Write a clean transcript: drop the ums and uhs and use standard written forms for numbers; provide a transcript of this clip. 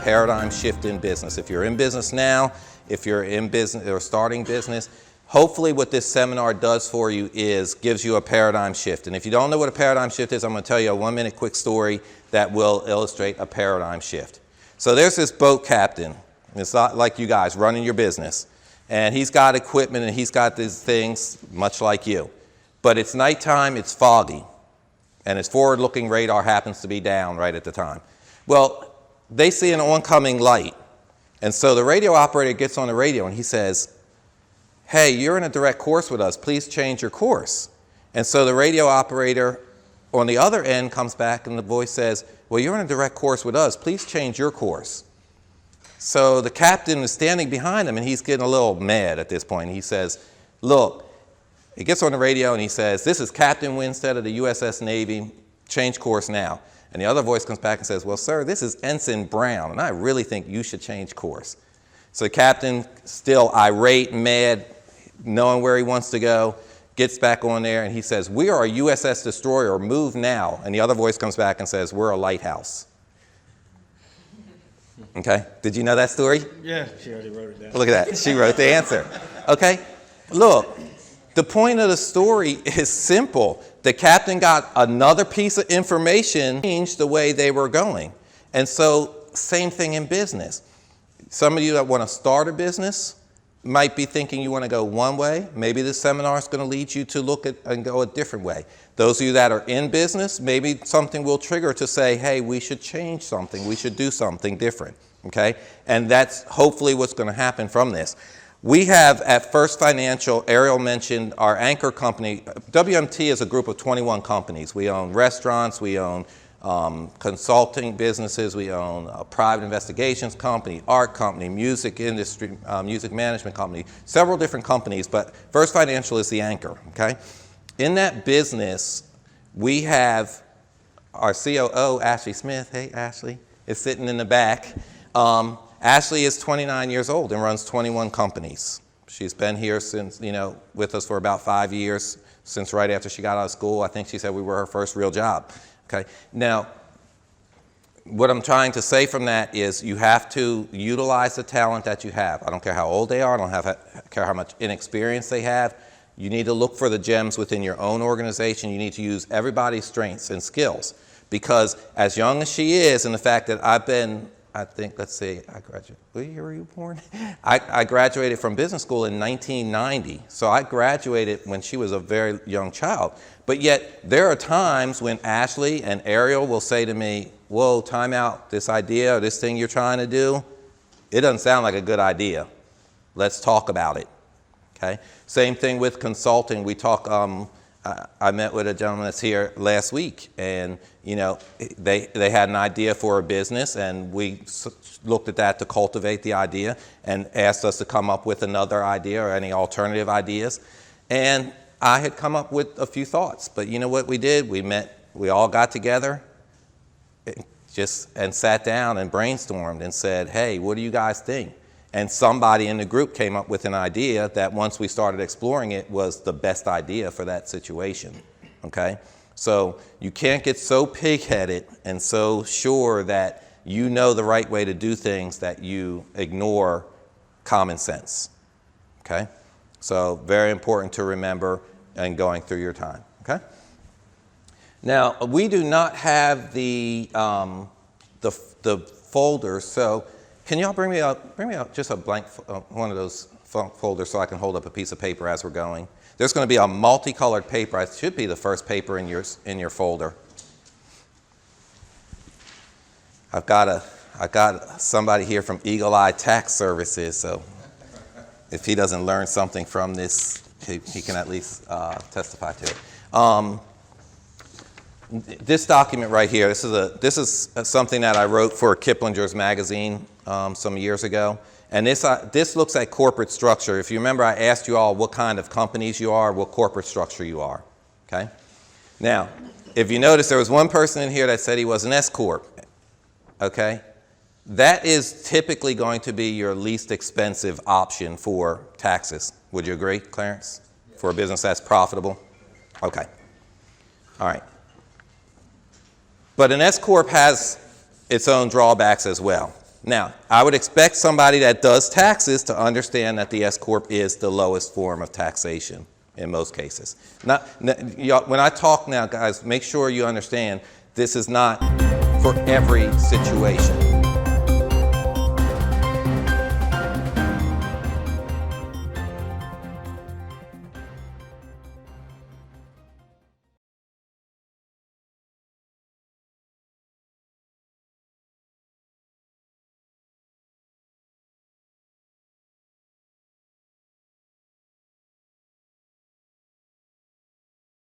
paradigm shift in business. If you're in business now, if you're in business or starting business, hopefully what this seminar does for you is gives you a paradigm shift. And if you don't know what a paradigm shift is, I'm going to tell you a 1-minute quick story that will illustrate a paradigm shift. So there's this boat captain. It's not like you guys running your business. And he's got equipment and he's got these things much like you. But it's nighttime, it's foggy. And his forward-looking radar happens to be down right at the time. Well, they see an oncoming light. And so the radio operator gets on the radio and he says, "Hey, you're in a direct course with us. Please change your course." And so the radio operator on the other end comes back and the voice says, "Well, you're in a direct course with us. Please change your course." So the captain is standing behind him and he's getting a little mad at this point. He says, "Look," he gets on the radio and he says, "This is Captain Winstead of the USS Navy. Change course now." And the other voice comes back and says, "Well, sir, this is Ensign Brown, and I really think you should change course." So the captain, still irate, mad, knowing where he wants to go, gets back on there and he says, "We are a USS destroyer, move now." And the other voice comes back and says, "We're a lighthouse." Okay, did you know that story? Yeah, she already wrote it down. Look at that, she wrote the answer. Okay, look, the point of the story is simple. The captain got another piece of information, changed the way they were going. And so, same thing in business. Some of you that want to start a business might be thinking you want to go one way. Maybe this seminar is going to lead you to look at and go a different way. Those of you that are in business, maybe something will trigger to say, hey, we should change something. We should do something different, okay? And that's hopefully what's going to happen from this. We have at First Financial, Ariel mentioned our anchor company. WMT is a group of 21 companies. We own restaurants, we own consulting businesses, we own a private investigations company, art company, music industry, music management company, several different companies, but First Financial is the anchor, okay? In that business, we have our COO, Ashley Smith. Hey, Ashley, is sitting in the back. Ashley is 29 years old and runs 21 companies. She's been here since, with us for about 5 years, since right after she got out of school. I think she said we were her first real job. Okay. Now, what I'm trying to say from that is you have to utilize the talent that you have. I don't care how old they are. I don't care how much inexperience they have. You need to look for the gems within your own organization. You need to use everybody's strengths and skills. Because as young as she is, and the fact that I've been, I think, let's see, I graduated, what year were you born? I graduated from business school in 1990. So I graduated when she was a very young child. But yet there are times when Ashley and Ariel will say to me, whoa, time out, this idea or this thing you're trying to do, it doesn't sound like a good idea. Let's talk about it, okay? Same thing with consulting. We talk, I met with a gentleman that's here last week, and they had an idea for a business, and we looked at that to cultivate the idea and asked us to come up with another idea or any alternative ideas. And I had come up with a few thoughts, but you know what we did? We met, we all got together and sat down and brainstormed and said, hey, what do you guys think? And somebody in the group came up with an idea that once we started exploring it was the best idea for that situation, okay? So you can't get so pig-headed and so sure that you know the right way to do things that you ignore common sense, okay? So very important to remember and going through your time, okay? Now, we do not have the folder, so can y'all bring me out just a blank, one of those folders so I can hold up a piece of paper as we're going? There's going to be a multicolored paper. It should be the first paper in your folder. I've got somebody here from Eagle Eye Tax Services, so if he doesn't learn something from this, he can at least testify to it. This document right here, this is something that I wrote for Kiplinger's magazine some years ago. And this looks at corporate structure. If you remember, I asked you all what kind of companies you are, what corporate structure you are, okay? Now, if you notice, there was one person in here that said he was an S-Corp, okay? That is typically going to be your least expensive option for taxes. Would you agree, Clarence? Yeah. For a business that's profitable? Okay. All right. But an S-Corp has its own drawbacks as well. Now, I would expect somebody that does taxes to understand that the S Corp is the lowest form of taxation in most cases. When I talk now, guys, make sure you understand this is not for every situation.